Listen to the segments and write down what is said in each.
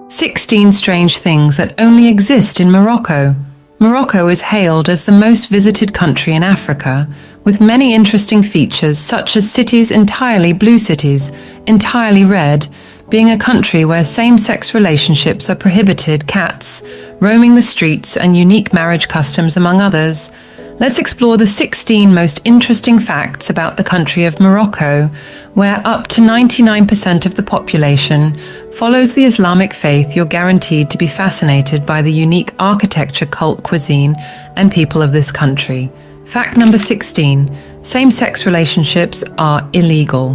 16 strange things that only exist in Morocco. Morocco is hailed as the most visited country in Africa, with many interesting features such as cities entirely blue cities, entirely red, being a country where same-sex relationships are prohibited, cats roaming the streets, and unique marriage customs, among others. Let's explore the 16 most interesting facts about the country of Morocco, where up to 99% of the population follows the Islamic faith. You're guaranteed to be fascinated by the unique architecture, cult, cuisine, and people of this country. Fact number 16. Same-sex relationships are illegal.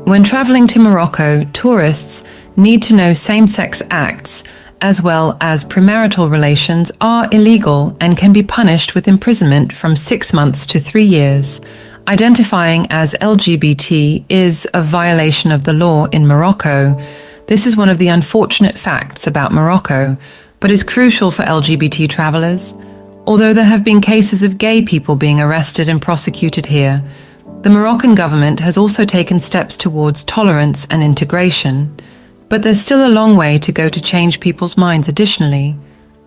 When traveling to Morocco, tourists need to know same-sex acts as well as premarital relations are illegal and can be punished with imprisonment from 6 months to 3 years. Identifying as LGBT is a violation of the law in Morocco. This is one of the unfortunate facts about Morocco, but is crucial for LGBT travelers. Although there have been cases of gay people being arrested and prosecuted here, the Moroccan government has also taken steps towards tolerance and integration. But there's still a long way to go to change people's minds. Additionally,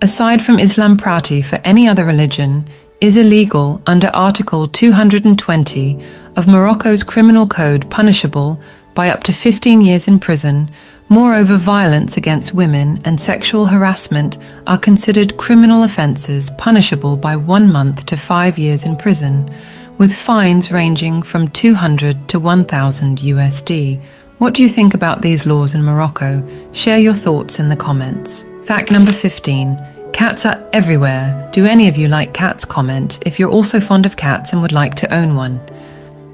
aside from Islam, party for any other religion is illegal under Article 220 of Morocco's Criminal Code, punishable by up to 15 years in prison. Moreover, violence against women and sexual harassment are considered criminal offences punishable by 1 month to 5 years in prison, with fines ranging from 200 to 1,000 USD. What do you think about these laws in Morocco? Share your thoughts in the comments. Fact number 15. Cats are everywhere. Do any of you like cats? Comment if you're also fond of cats and would like to own one.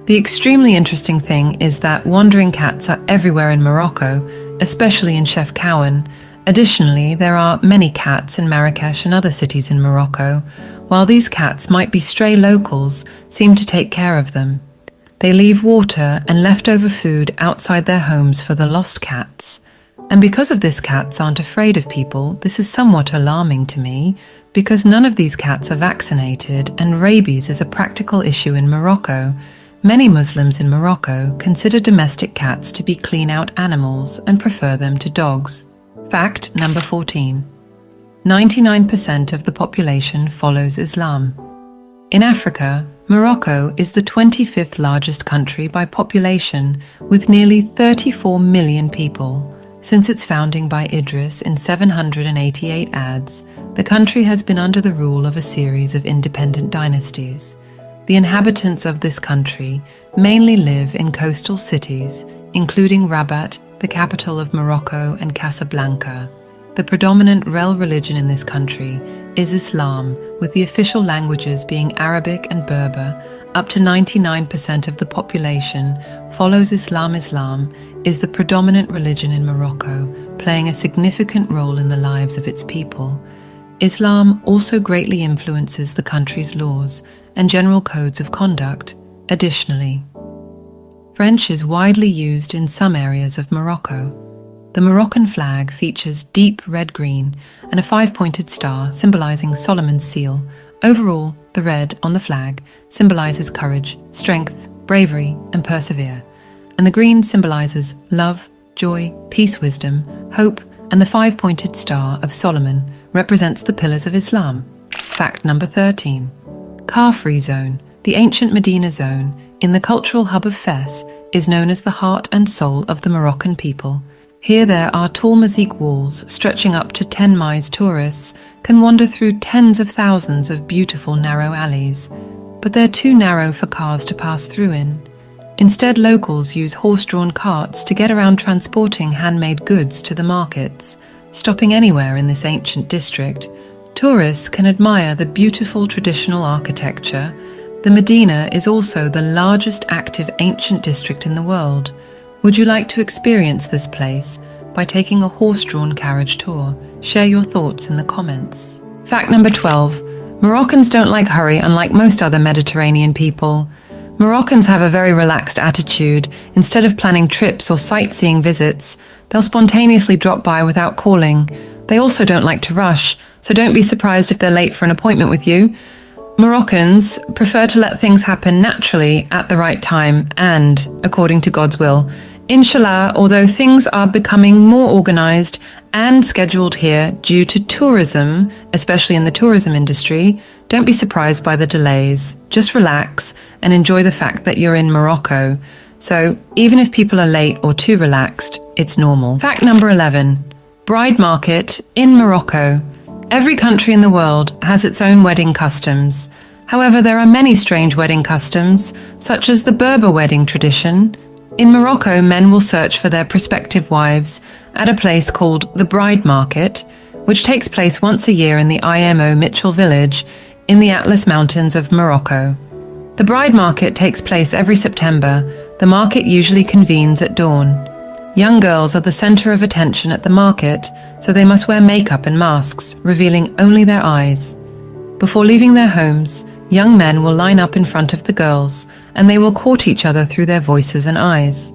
The extremely interesting thing is that wandering cats are everywhere in Morocco, especially in Chef Cowan. Additionally, there are many cats in Marrakesh and other cities in Morocco. While these cats might be stray, locals seem to take care of them. They leave water and leftover food outside their homes for the lost cats. And because of this, cats aren't afraid of people. This is somewhat alarming to me, because none of these cats are vaccinated, and rabies is a practical issue in Morocco. Many Muslims in Morocco consider domestic cats to be clean-out animals and prefer them to dogs. Fact number 14. 99% of the population follows Islam. In Africa, Morocco is the 25th largest country by population, with nearly 34 million people. Since its founding by Idris in 788 AD, the country has been under the rule of a series of independent dynasties. The inhabitants of this country mainly live in coastal cities, including Rabat, the capital of Morocco, and Casablanca. The predominant religion in this country is Islam, with the official languages being Arabic and Berber. Up to 99% of the population follows Islam. Islam is the predominant religion in Morocco, playing a significant role in the lives of its people. Islam also greatly influences the country's laws and general codes of conduct. Additionally, French is widely used in some areas of Morocco. The Moroccan flag features deep red-green and a 5-pointed star symbolizing Solomon's seal. Overall, the red on the flag symbolizes courage, strength, bravery, and persevere, and the green symbolizes love, joy, peace, wisdom, hope, and the 5-pointed star of Solomon represents the pillars of Islam. Fact number 13. Car-free zone. The ancient Medina zone in the cultural hub of Fes is known as the heart and soul of the Moroccan people. Here there are tall mosaic walls stretching up to 10 miles. Tourists can wander through tens of thousands of beautiful narrow alleys, but they're too narrow for cars to pass through in. Instead, locals use horse-drawn carts to get around, transporting handmade goods to the markets. Stopping anywhere in this ancient district, tourists can admire the beautiful traditional architecture. The Medina is also the largest active ancient district in the world. Would you like to experience this place by taking a horse-drawn carriage tour? Share your thoughts in the comments. Fact number 12. Moroccans don't like hurry, unlike most other Mediterranean people. Moroccans have a very relaxed attitude. Instead of planning trips or sightseeing visits, they'll spontaneously drop by without calling. They also don't like to rush, so don't be surprised if they're late for an appointment with you. Moroccans prefer to let things happen naturally at the right time and according to God's will. Inshallah, although things are becoming more organized and scheduled here due to tourism, especially in the tourism industry, don't be surprised by the delays. Just relax and enjoy the fact that you're in Morocco. So even if people are late or too relaxed, it's normal. Fact number 11. Bride market in Morocco. Every country in the world has its own wedding customs. However, there are many strange wedding customs, such as the Berber wedding tradition. In Morocco, men will search for their prospective wives at a place called the Bride Market, which takes place once a year in the IMO Mitchell village in the Atlas Mountains of Morocco. The Bride Market takes place every September. The market usually convenes at dawn. Young girls are the center of attention at the market, so they must wear makeup and masks, revealing only their eyes. Before leaving their homes, young men will line up in front of the girls, and they will court each other through their voices and eyes.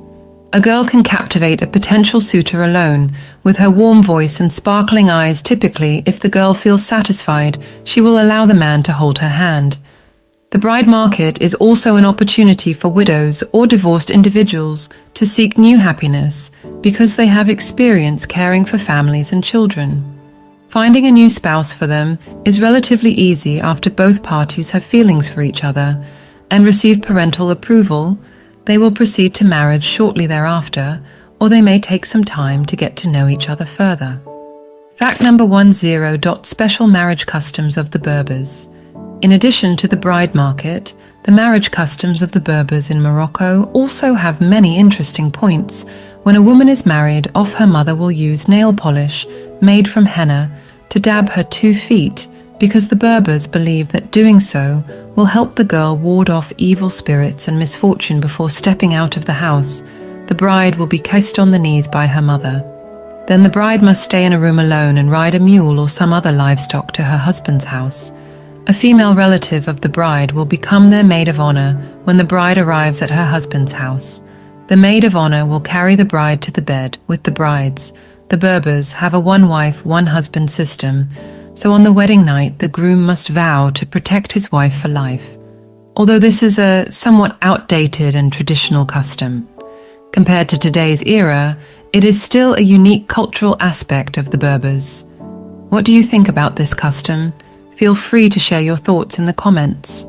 A girl can captivate a potential suitor alone, with her warm voice and sparkling eyes. Typically, if the girl feels satisfied, she will allow the man to hold her hand. The bride market is also an opportunity for widows or divorced individuals to seek new happiness because they have experience caring for families and children. Finding a new spouse for them is relatively easy after both parties have feelings for each other and receive parental approval. They will proceed to marriage shortly thereafter, or they may take some time to get to know each other further. Fact number 10. Special marriage customs of the Berbers. In addition to the bride market, the marriage customs of the Berbers in Morocco also have many interesting points. When a woman is married off, her mother will use nail polish made from henna to dab her 2 feet because the Berbers believe that doing so will help the girl ward off evil spirits and misfortune before stepping out of the house. The bride will be kissed on the knees by her mother. Then the bride must stay in a room alone and ride a mule or some other livestock to her husband's house. A female relative of the bride will become their maid of honor when the bride arrives at her husband's house. The maid of honor will carry the bride to the bed with the brides. The Berbers have a one-wife, one-husband system, so on the wedding night the groom must vow to protect his wife for life. Although this is a somewhat outdated and traditional custom, compared to today's era, it is still a unique cultural aspect of the Berbers. What do you think about this custom? Feel free to share your thoughts in the comments.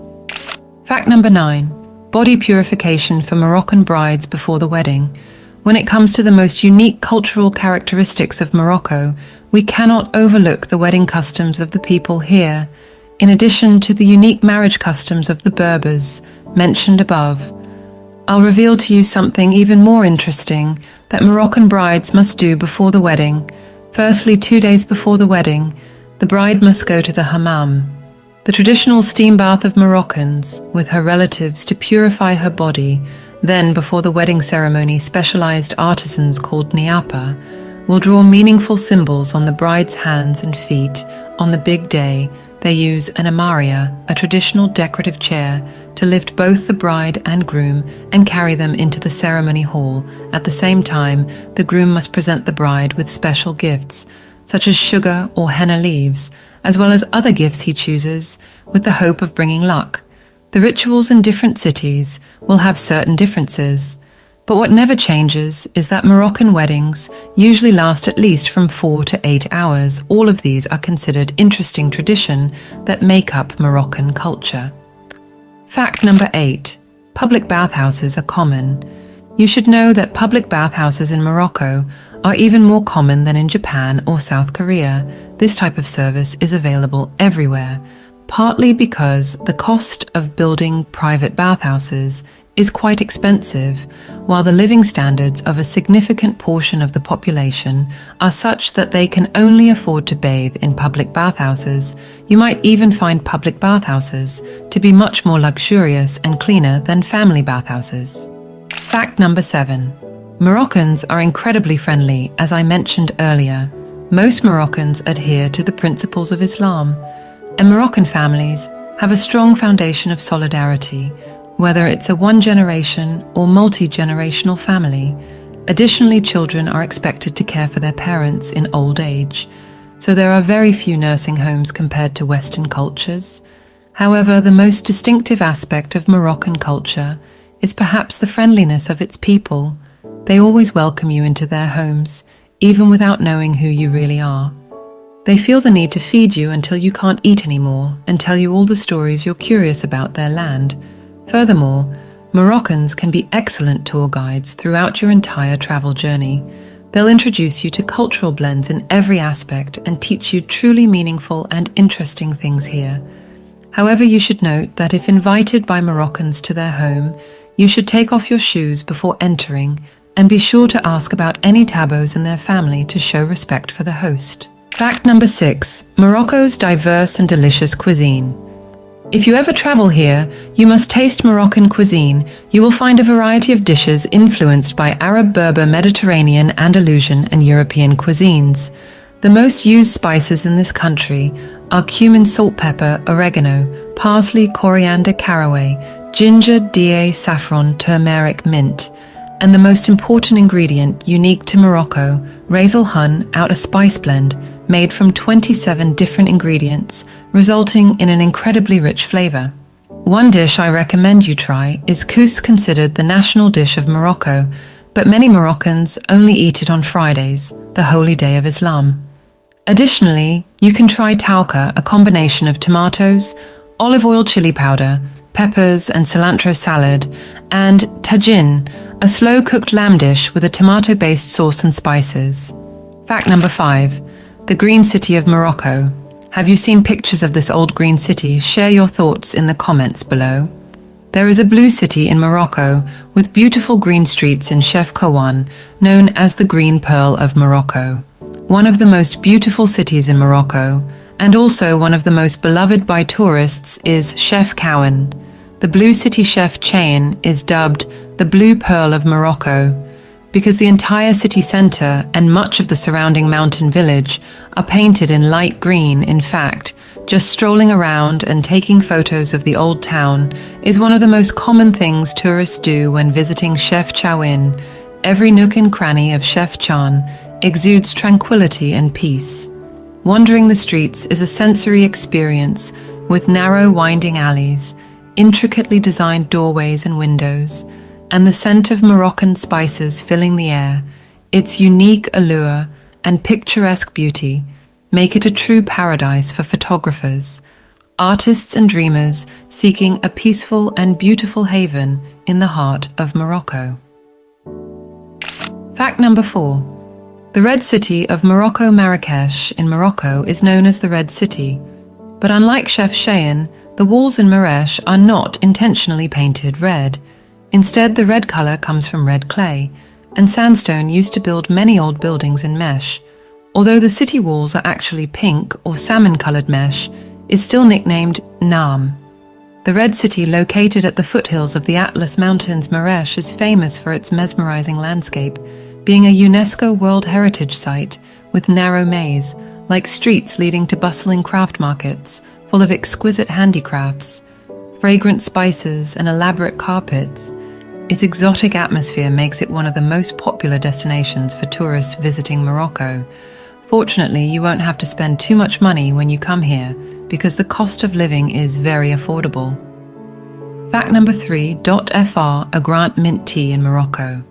Fact number 9. Body purification for Moroccan brides before the wedding. When it comes to the most unique cultural characteristics of Morocco, we cannot overlook the wedding customs of the people here, in addition to the unique marriage customs of the Berbers mentioned above. I'll reveal to you something even more interesting that Moroccan brides must do before the wedding. Firstly, 2 days before the wedding, the bride must go to the hammam, the traditional steam bath of Moroccans, with her relatives to purify her body. Then, before the wedding ceremony, specialized artisans called niapa will draw meaningful symbols on the bride's hands and feet. On the big day, they use an amaria, a traditional decorative chair, to lift both the bride and groom and carry them into the ceremony hall. At the same time, the groom must present the bride with special gifts, such as sugar or henna leaves, as well as other gifts he chooses, with the hope of bringing luck. The rituals in different cities will have certain differences, but what never changes is that Moroccan weddings usually last at least from 4 to 8 hours. All of these are considered interesting tradition that make up Moroccan culture. Fact number 8. Public bathhouses are common. You should know that public bathhouses in Morocco are even more common than in Japan or South Korea. This type of service is available everywhere, partly because the cost of building private bathhouses is quite expensive, while the living standards of a significant portion of the population are such that they can only afford to bathe in public bathhouses. You might even find public bathhouses to be much more luxurious and cleaner than family bathhouses. Fact number 7. Moroccans are incredibly friendly, as I mentioned earlier. Most Moroccans adhere to the principles of Islam, and Moroccan families have a strong foundation of solidarity, whether it's a one-generation or multi-generational family. Additionally, children are expected to care for their parents in old age, so there are very few nursing homes compared to Western cultures. However, the most distinctive aspect of Moroccan culture is perhaps the friendliness of its people. They always welcome you into their homes, even without knowing who you really are. They feel the need to feed you until you can't eat anymore and tell you all the stories you're curious about their land. Furthermore, Moroccans can be excellent tour guides throughout your entire travel journey. They'll introduce you to cultural blends in every aspect and teach you truly meaningful and interesting things here. However, you should note that if invited by Moroccans to their home, you should take off your shoes before entering and be sure to ask about any tabos in their family to show respect for the host. Fact number 6. Morocco's diverse and delicious cuisine. If you ever travel here, you must taste Moroccan cuisine. You will find a variety of dishes influenced by Arab, Berber, Mediterranean, Andalusian, and European cuisines. The most used spices in this country are cumin, salt, pepper, oregano, parsley, coriander, caraway, ginger, date, saffron, turmeric, mint, and the most important ingredient unique to Morocco, ras el hun, out a spice blend made from 27 different ingredients, resulting in an incredibly rich flavor. One dish I recommend you try is couscous, considered the national dish of Morocco, but many Moroccans only eat it on Fridays, the holy day of Islam. Additionally, you can try tauka, a combination of tomatoes, olive oil, chili powder, peppers, and cilantro salad, and tagine, a slow-cooked lamb dish with a tomato-based sauce and spices. Fact number 5. The Green City of Morocco. Have you seen pictures of this old green city? Share your thoughts in the comments below. There is a blue city in Morocco with beautiful green streets in Chef Kouane, known as the Green Pearl of Morocco. One of the most beautiful cities in Morocco, and also one of the most beloved by tourists, is Chef Kouane. The Blue City Chef chain is dubbed the Blue Pearl of Morocco because the entire city centre and much of the surrounding mountain village are painted in light green. In fact, just strolling around and taking photos of the old town is one of the most common things tourists do when visiting Chef Kouane. Every nook and cranny of Chef Kouane exudes tranquility and peace. Wandering the streets is a sensory experience with narrow winding alleys, intricately designed doorways and windows, and the scent of Moroccan spices filling the air. Its unique allure and picturesque beauty make it a true paradise for photographers, artists and dreamers seeking a peaceful and beautiful haven in the heart of Morocco. Fact number 4. The Red City of Morocco, Marrakesh in Morocco is known as the Red City, but unlike Chef Kouane, the walls in Marrakesh are not intentionally painted red. Instead, the red color comes from red clay, and sandstone used to build many old buildings in mesh. Although the city walls are actually pink or salmon-colored mesh, is still nicknamed Naam. The Red City, located at the foothills of the Atlas Mountains, Marrakesh, is famous for its mesmerizing landscape, being a UNESCO World Heritage Site with narrow maze, like streets leading to bustling craft markets full of exquisite handicrafts, fragrant spices, and elaborate carpets. Its exotic atmosphere makes it one of the most popular destinations for tourists visiting Morocco. Fortunately, you won't have to spend too much money when you come here because the cost of living is very affordable. Fact number 3. .fr a Grant mint tea in Morocco.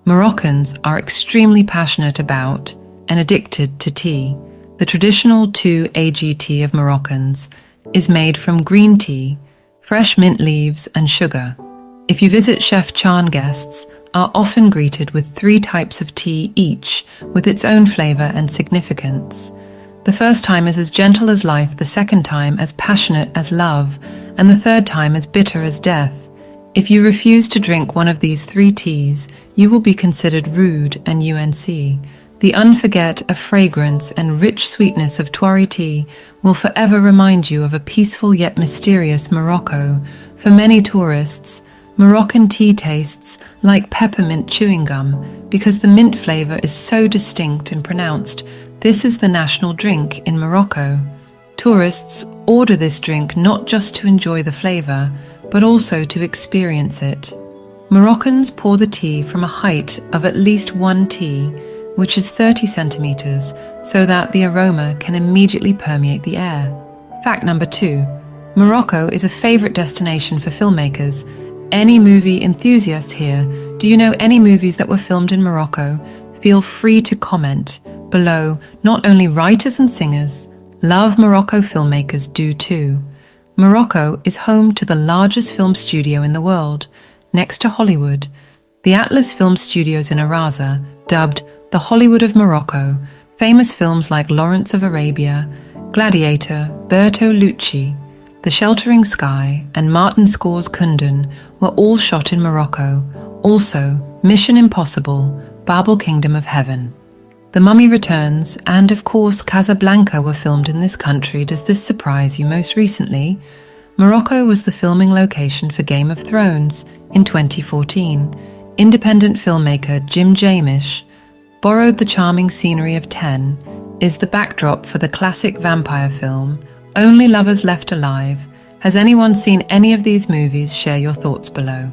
Moroccans are extremely passionate about and addicted to tea. The traditional 2AG tea of Moroccans is made from green tea, fresh mint leaves, and sugar. If you visit Chef Kouane, guests are often greeted with 3 types of tea each, with its own flavor and significance. The first time is as gentle as life, the second time as passionate as love, and the third time as bitter as death. If you refuse to drink one of these 3 teas, you will be considered rude and UNC. The unforget a fragrance and rich sweetness of Tuari tea will forever remind you of a peaceful yet mysterious Morocco. For many tourists, Moroccan tea tastes like peppermint chewing gum because the mint flavor is so distinct and pronounced. This is the national drink in Morocco. Tourists order this drink not just to enjoy the flavor, but also to experience it. Moroccans pour the tea from a height of at least 1 tea, which is 30 centimeters, so that the aroma can immediately permeate the air. Fact number 2. Morocco is a favorite destination for filmmakers. Any movie enthusiast here Do you know any movies that were filmed in Morocco? Feel free to comment below. Not only writers and singers love Morocco, filmmakers do too. Morocco is home to the largest film studio in the world, next to Hollywood. The Atlas Film Studios in Araza, dubbed the Hollywood of Morocco, famous films like Lawrence of Arabia, Gladiator, Bertolucci, The Sheltering Sky, and Martin Scorsese's Kundun were all shot in Morocco. Also, Mission Impossible, Babel Kingdom of Heaven, The Mummy Returns, and of course Casablanca were filmed in this country. Does this surprise you? Most recently, Morocco was the filming location for Game of Thrones in 2014. Independent filmmaker Jim Jarmusch borrowed the charming scenery of 10 is the backdrop for the classic vampire film Only Lovers Left Alive. Has anyone seen any of these movies? Share your thoughts below.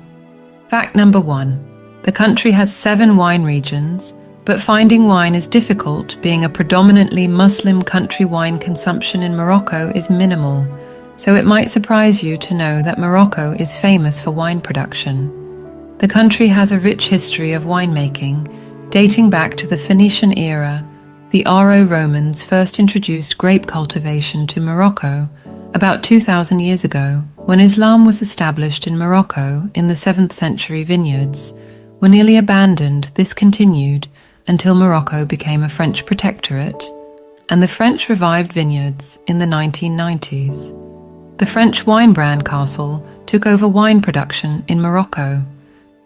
Fact number 1. The country has 7 wine regions, but finding wine is difficult. Being a predominantly Muslim country, wine consumption in Morocco is minimal, so it might surprise you to know that Morocco is famous for wine production. The country has a rich history of winemaking, dating back to the Phoenician era. The Romans first introduced grape cultivation to Morocco about 2,000 years ago. When Islam was established in Morocco in the 7th century, vineyards were nearly abandoned. This continued until Morocco became a French protectorate, and the French revived vineyards in the 1990s. The French wine brand Castle took over wine production in Morocco.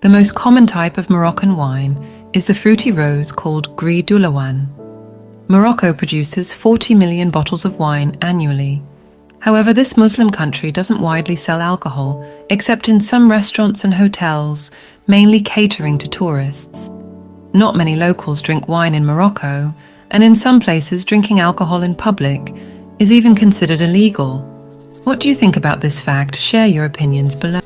The most common type of Moroccan wine is the fruity rose called Gris d'Oulouan. Morocco produces 40 million bottles of wine annually. However, this Muslim country doesn't widely sell alcohol, except in some restaurants and hotels, mainly catering to tourists. Not many locals drink wine in Morocco, and in some places drinking alcohol in public is even considered illegal. What do you think about this fact? Share your opinions below.